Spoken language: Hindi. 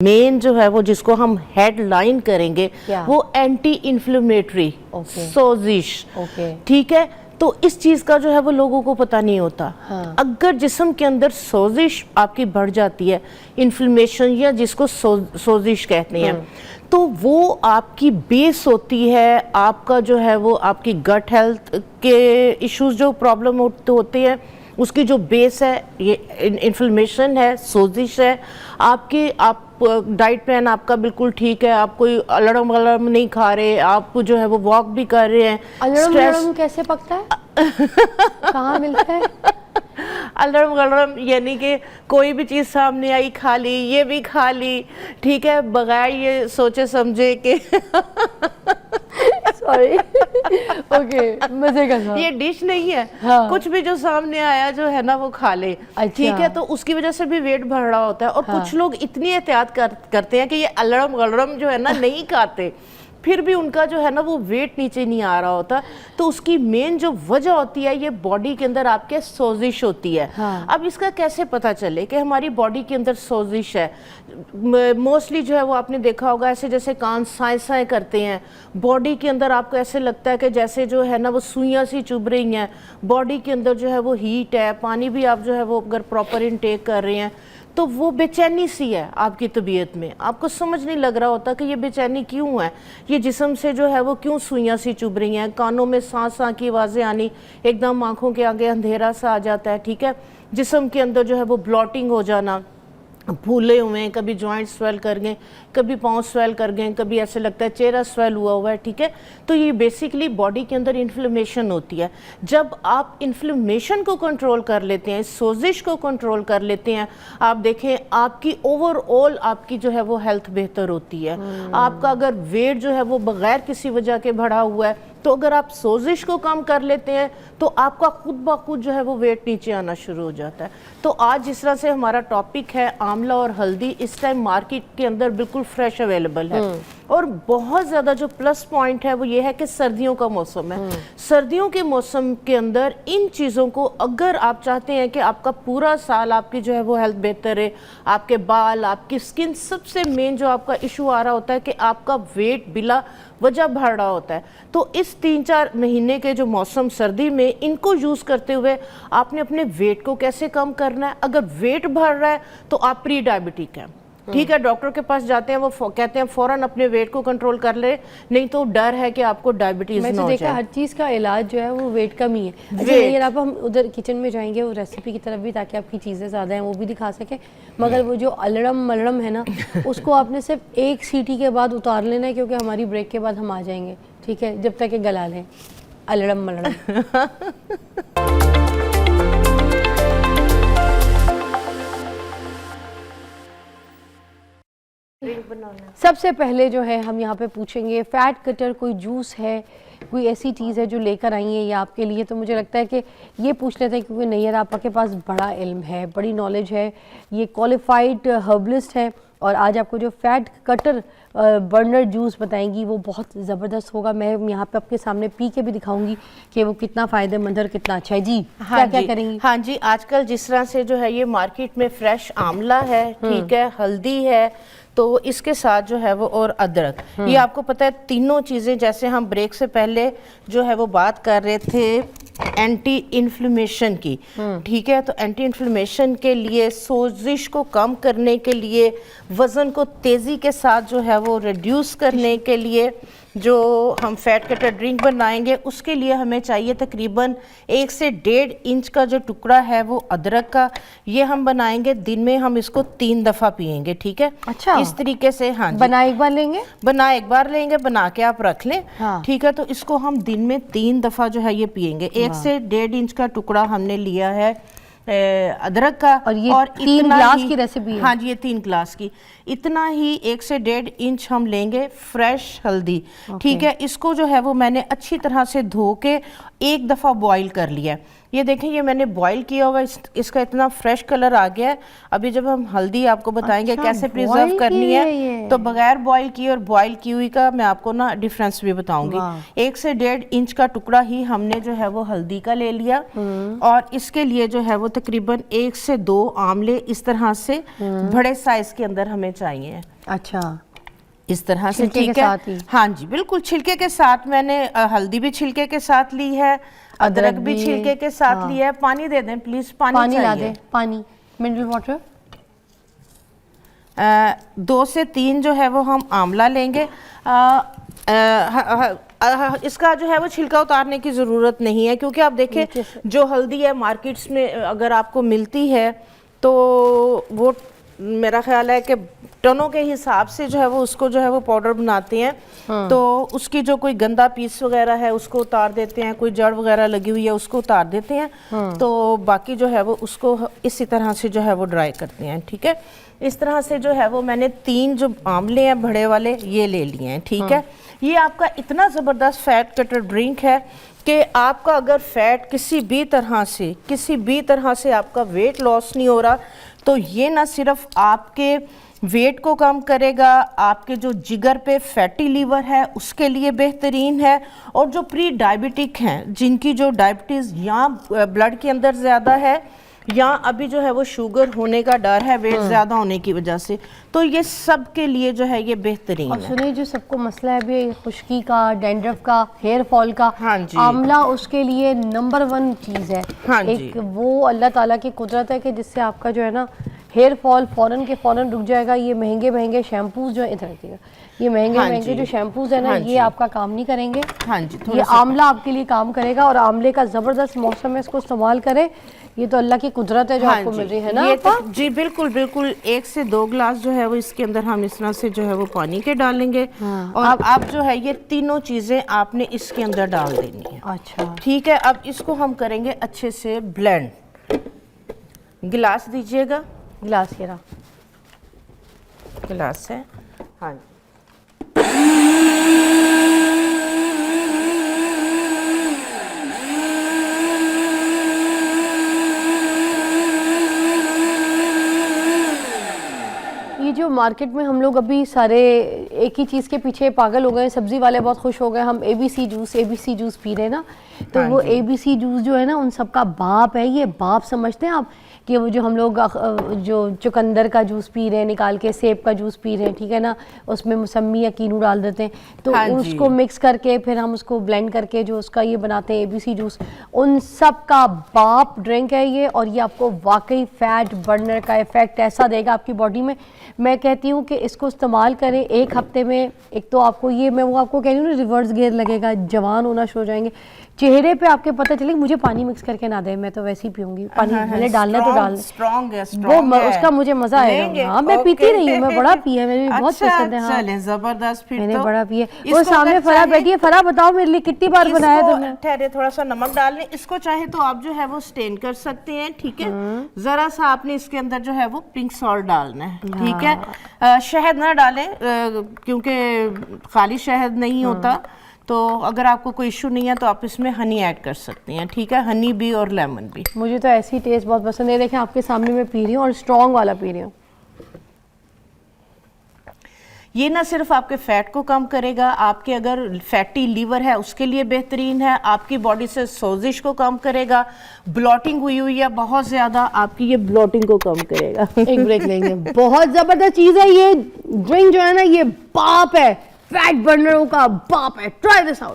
मेन जो है वो जिसको हम हेडलाइन करेंगे वो एंटी इन्फ्लेमेटरी सोजिश, ठीक है। तो इस चीज का जो है वो लोगों को पता नहीं होता। हाँ। अगर जिस्म के अंदर सोजिश आपकी बढ़ जाती है, इन्फ्लेमेशन या जिसको सोजिश कहते हैं, तो वो आपकी बेस होती है, आपका जो है वो आपकी गट हेल्थ के इश्यूज जो प्रॉब्लम होते हैं उसकी जो बेस है ये इन्फ्लेमेशन है, सोजिश है। आप डाइट प्लान आपका बिल्कुल ठीक है, आप कोई अलड़म गलड़म नहीं खा रहे, आप जो है वो वॉक भी कर रहे हैं। अलड़म गलड़म कैसे पकता है? कहाँ मिलता है? अलड़म गलड़म यानी कि कोई भी चीज़ सामने आई खा ली, ये भी खा ली, ठीक है, बगैर ये सोचे समझे कि सॉरी ओके, मजे का था। ये डिश नहीं है। हाँ। कुछ भी जो सामने आया जो है ना वो खा ले। अच्छा। ठीक है, तो उसकी वजह से भी वेट बढ़ रहा होता है। और हाँ। कुछ लोग इतनी एहतियात करते हैं कि ये अलड़म गलड़म जो है ना नहीं खाते, फिर भी उनका जो है ना वो वेट नीचे नहीं आ रहा होता। तो उसकी मेन जो वजह होती है ये बॉडी के अंदर आपके सोजिश होती है। हाँ। अब इसका कैसे पता चले कि हमारी बॉडी के अंदर सोजिश है? मोस्टली जो है वो आपने देखा होगा ऐसे जैसे कान साए साए करते हैं, बॉडी के अंदर आपको ऐसे लगता है कि जैसे जो है ना वो सुइयां सी चुभ रही हैं, बॉडी के अंदर जो है वो हीट है, पानी भी आप जो है वो अगर प्रॉपर इनटेक कर रहे हैं तो वो बेचैनी सी है आपकी तबीयत में, आपको समझ नहीं लग रहा होता कि ये बेचैनी क्यों है, ये जिस्म से जो है वो क्यों सुइयां सी चुभ रही हैं, कानों में सांस की आवाज़ें आनी, एकदम आंखों के आगे अंधेरा सा आ जाता है, ठीक है, जिस्म के अंदर जो है वो ब्लॉटिंग हो जाना, फूले हुए हैं, कभी जॉइंट स्वेल कर गए, कभी पाँव स्वेल कर गए, कभी ऐसे लगता है चेहरा स्वेल हुआ है, ठीक है। तो ये बेसिकली बॉडी के अंदर इन्फ्लेमेशन होती है। जब आप इन्फ्लेमेशन को कंट्रोल कर लेते हैं, सोजिश को कंट्रोल कर लेते हैं, आप देखें आपकी ओवरऑल आपकी जो है वो हेल्थ बेहतर होती है। आपका अगर वेट जो है वो बगैर किसी वजह के बढ़ा हुआ है, तो अगर आप सोजिश को कम कर लेते हैं तो आपका खुद ब खुद जो है वो वेट नीचे आना शुरू हो जाता है। तो आज जिस तरह से हमारा टॉपिक है आंवला और हल्दी, इस टाइम मार्केट के अंदर बिल्कुल फ्रेश अवेलेबल है। और बहुत ज़्यादा जो प्लस पॉइंट है वो ये है कि सर्दियों का मौसम है। सर्दियों के मौसम के अंदर इन चीज़ों को अगर आप चाहते हैं कि आपका पूरा साल आपकी जो है वो हेल्थ बेहतर है, आपके बाल, आपकी स्किन, सबसे मेन जो आपका इशू आ रहा होता है कि आपका वेट बिला वजह बढ़ रहा होता है, तो इस 3-4 महीने के जो मौसम सर्दी में इनको यूज़ करते हुए आपने अपने वेट को कैसे कम करना है। अगर वेट बढ़ रहा है तो आप प्री डायबिटिक हैं, ठीक है, डॉक्टर के पास जाते हैं, वो कहते हैं फ़ौरन अपने वेट को कंट्रोल कर ले, नहीं तो डर है कि आपको डायबिटीज़ ना हो जाए। हर चीज़ का इलाज जो है वो वेट कम ही है। अच्छा, अब हम उधर किचन में जाएंगे वो रेसिपी की तरफ भी, ताकि आपकी चीज़ें ज़्यादा हैं वो भी दिखा सके, मगर वो जो अलड़म मलड़म है ना उसको आपने सिर्फ एक सीटी के बाद उतार लेना है, क्योंकि हमारी ब्रेक के बाद हम आ जाएंगे, ठीक है, जब तक ये गला लें अलड़म मलड़म। सबसे पहले जो है हम यहाँ पे पूछेंगे फैट कटर कोई जूस है, कोई ऐसी चीज़ है जो लेकर आई है ये आपके लिए। तो मुझे लगता है कि ये पूछ लेते हैं, क्योंकि नैयर आपा के पास बड़ा इल्म है, बड़ी नॉलेज है, ये क्वालिफाइड हर्बलिस्ट है, और आज आपको जो फैट कटर बर्नर जूस बताएंगी वो बहुत ज़बरदस्त होगा। मैं यहाँ पे आपके सामने पी के भी दिखाऊंगी कि वो कितना फ़ायदेमंद और कितना अच्छा है। जी हाँ, क्या करेंगी? हाँ जी, आजकल जिस तरह से जो है ये मार्केट में फ्रेश आंवला है, ठीक है, हल्दी है, तो इसके साथ जो है वो और अदरक, ये आपको पता है तीनों चीज़ें, जैसे हम ब्रेक से पहले जो है वो बात कर रहे थे एंटी इन्फ्लेमेशन की, ठीक है, तो एंटी इन्फ्लेमेशन के लिए, सोजिश को कम करने के लिए, वज़न को तेज़ी के साथ जो है वो रिड्यूस करने के लिए जो हम फैट कटर ड्रिंक बनाएंगे, उसके लिए हमें चाहिए तकरीबन 1 से 1.5 इंच का जो टुकड़ा है वो अदरक का। ये हम बनाएंगे, दिन में हम इसको 3 दफ़ा पिएंगे, ठीक है। अच्छा, इस तरीके से। हाँ जी, बना एक बार लेंगे, बना के आप रख लें। हाँ। ठीक है, तो इसको हम दिन में 3 दफ़ा जो है ये पिएंगे। 1 से 1.5 इंच का टुकड़ा हमने लिया है अदरक का, और ये 3 ग्लास की रेसिपी है। हाँ जी, ये 3 ग्लास की, इतना ही 1 से 1.5 इंच हम लेंगे फ्रेश हल्दी, ठीक है। इसको जो है वो मैंने अच्छी तरह से धो के 1 दफ़ा बॉईल कर लिया। ये देखें, ये मैंने बॉईल किया हुआ, इसका इतना फ्रेश कलर आ गया है। अभी जब हम हल्दी आपको बताएंगे अच्छा, कैसे प्रिजर्व करनी है, तो बगैर बॉईल किए और बॉईल की हुई का मैं आपको ना डिफरेंस भी बताऊंगी। 1 से 1.5 इंच का टुकड़ा ही हमने जो है वो हल्दी का ले लिया, और इसके लिए जो है वो तकरीबन 1 से 2 आंवले इस तरह से बड़े साइज के अंदर हमें चाहिए। अच्छा, इस तरह से, छिलके के ठीक है। साथ ही? हाँ जी बिल्कुल, छिलके के साथ। मैंने हल्दी भी छिलके के साथ ली है, अदरक भी छिलके के साथ हाँ। लिया है। पानी दे दें प्लीज, पानी पानी ला चाहिए। दें, पानी, मिनरल वाटर। 2 से 3 जो है वो हम आंवला लेंगे। इसका जो है वो छिलका उतारने की ज़रूरत नहीं है, क्योंकि आप देखें जो हल्दी है मार्केट्स में अगर आपको मिलती है तो वो मेरा ख्याल है कि टनों के हिसाब से जो है वो उसको जो है वो पाउडर बनाते हैं। तो उसकी जो कोई गंदा पीस वगैरह है उसको उतार देते हैं, कोई जड़ वगैरह लगी हुई है उसको उतार देते हैं। तो बाकी जो है वो उसको इसी तरह से जो है वो ड्राई करते हैं, ठीक है। इस तरह से जो है वो मैंने 3 जो आंवले हैं बड़े वाले ये ले लिए हैं, ठीक है। ये आपका इतना ज़बरदस्त फैट कटर ड्रिंक है कि आपका अगर फैट किसी भी तरह से आपका वेट लॉस नहीं हो रहा, तो ये ना सिर्फ आपके वेट को कम करेगा, आपके जो जिगर पे फैटी लीवर है उसके लिए बेहतरीन है, और जो प्री डायबिटिक हैं जिनकी जो डायबिटीज़ या ब्लड के अंदर ज़्यादा है या अभी जो है वो शुगर होने का डर है वेट ज़्यादा होने की वजह से, तो ये सब के लिए जो है ये बेहतरीन और है। सुनिए, जो सबको मसला है अभी खुश्की का, डैंड्रफ का, हेयर फॉल का, हाँ जी। आंवला उसके लिए नंबर 1 चीज़ है। हाँ जी। एक वो अल्लाह ताला की कुदरत है कि जिससे आपका जो है ना हेयर फॉल फ़ौरन के फ़ौरन रुक जाएगा। ये महंगे शैम्पूज जो इधर रखिएगा, ये महंगे जो शैम्पूज है ना, ये आपका काम नहीं करेंगे। हाँ जी, ये आंवला आपके लिए काम करेगा, और आंवले का ज़बरदस्त मौसम है, इसको इस्तेमाल करें। ये तो अल्लाह की कुदरत है जो आपको मिल रही है ना। ये जी बिल्कुल बिल्कुल। 1 से 2 गिलास जो है वो इसके अंदर हम इस तरह से जो है वो पानी के डालेंगे। और अब जो है ये तीनों चीज़ें आपने इसके अंदर डाल देनी है। अच्छा, ठीक है। अब इसको हम करेंगे अच्छे से ब्लेंड। गिलास दीजिएगा। गिलास के रहा गिलास है, हाँ जी। ये जो मार्केट में हम लोग अभी सारे एक ही चीज़ के पीछे पागल हो गए, सब्जी वाले बहुत खुश हो गए, हम एबीसी जूस पी रहे हैं ना, तो वो एबीसी जूस जो है ना उन सब का बाप है। ये बाप समझते हैं आप कि वो जो हम लोग जो चुकंदर का जूस पी रहे हैं निकाल के, सेब का जूस पी रहे हैं, ठीक है ना, उसमें मौसमी या कीनू डाल देते हैं, तो उसको मिक्स करके फिर हम उसको ब्लेंड करके जो उसका ये बनाते हैं एबीसी जूस, उन सब का बाप ड्रिंक है ये। और ये आपको वाकई फैट बर्नर का इफेक्ट ऐसा देगा आपकी बॉडी में। मैं कहती हूँ कि इसको इस्तेमाल करें 1 हफ्ते में। एक तो आपको ये, मैं वो आपको कह रही हूँ ना, रिवर्स गियर लगेगा, जवान होना शुरू हो जाएंगे, चेहरे पे आपके पता चलेगा। मुझे पानी मिक्स करके ना दे, मैं तो वैसे ही पीऊंगी पानी, भले डालना तो डाल। स्ट्रॉन्ग है, वो उसका मुझे मजा आएगा। हाँ, मैं पीती रही हूँ, मैं बड़ा पी है, मेरी बहुत पसंद है। हाँ, चलें, जबरदस्त। फिर मैंने तो बड़ा पी है। वो सामने फरा बैठी है, फरा बताओ मेरे लिए कितनी बार बनाया तुमने? ठहरे, थोड़ा सा नमक डाल लें। इसको चाहे तो आप जो है वो स्टेन कर सकते हैं, ठीक है। जरा सा आपने इसके अंदर जो है वो पिंक सॉल्ट डालना है, ठीक है। शहद ना डालें क्योंकि खाली शहद नहीं होता, तो अगर आपको कोई इशू नहीं है तो आप इसमें हनी ऐड कर सकते हैं, ठीक है। हनी भी और लेमन भी। मुझे तो ऐसी टेस्ट बहुत पसंद है। देखें आपके सामने मैं पी रही हूँ और स्ट्रॉन्ग वाला पी रही हूँ। ये ना सिर्फ आपके फैट को कम करेगा, आपके अगर फैटी लीवर है उसके लिए बेहतरीन है, आपकी बॉडी से सोजिश को कम करेगा, ब्लॉटिंग हुई है बहुत ज़्यादा, आपकी ये ब्लॉटिंग को कम करेगा। एक ब्रेक लेंगे। बहुत ज़बरदस्त चीज़ है ये ड्रिंक जो है ना, ये बाप है, फैट बर्नरों का बाप है। Try this out.